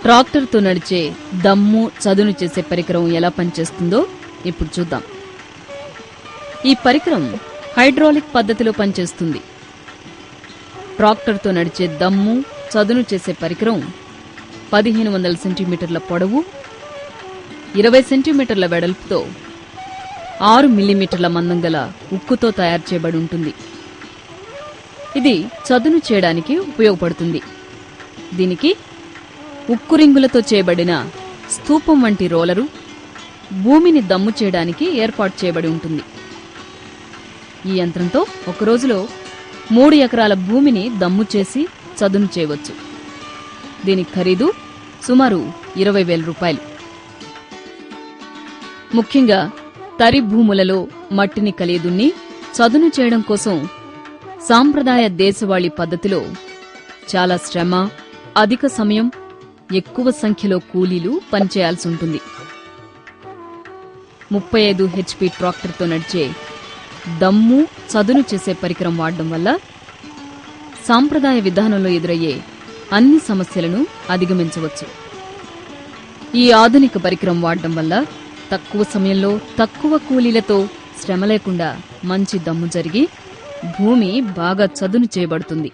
ట్రాక్టర్తో నడిచే దమ్ము చదును చేసే పరికరం ఎలా పనిచేస్తుందో ఇప్పుడు చూద్దాం. ఈ పరికరం హైడ్రాలిక్ పద్ధతిలో పనిచేస్తుంది. ట్రాక్టర్తో నడిచే దమ్ము చదును చేసే పరికరం 1500 సెంటీమీటర్ల పొడవు, 20 సెంటీమీటర్ల వెడల్పుతో 6 మిల్లీమీటర్ల మందం గల ఉక్కుతో తయారు చేయబడి ఉంటుంది. ఇది చదును చేయడానికి ఉపయోగపడుతుంది. దీనికి ఉక్కు రింగులతో చేయబడిన స్తూపం వంటి రోలరు భూమిని దమ్ము చేయడానికి ఏర్పాటు చేయబడి ఉంటుంది. ఈ యంత్రంతో ఒక రోజులో 3 ఎకరాల భూమిని దమ్ము చేసి చదును చేయవచ్చు. దీని ఖరీదు సుమారు 20,000 రూపాయలు. ముఖ్యంగా తరి భూములలో మట్టిని కలియదున్ని చదును చేయడం కోసం సాంప్రదాయ దేశవాళీ పద్ధతిలో చాలా శ్రమ, అధిక సమయం, ఎక్కువ సంఖ్యలో కూలీలు పనిచేయాల్సి ఉంటుంది. 35 HP ట్రాక్టర్తో నడిచే దమ్ము చదును చేసే పరికరం వాడడం వల్ల సాంప్రదాయ విధానంలో ఎదురయ్యే అన్ని సమస్యలను అధిగమించవచ్చు. ఈ ఆధునిక పరికరం వాడడం వల్ల తక్కువ సమయంలో తక్కువ కూలీలతో శ్రమ లేకుండా మంచి దమ్ము జరిగి భూమి బాగా చదును చేయబడుతుంది.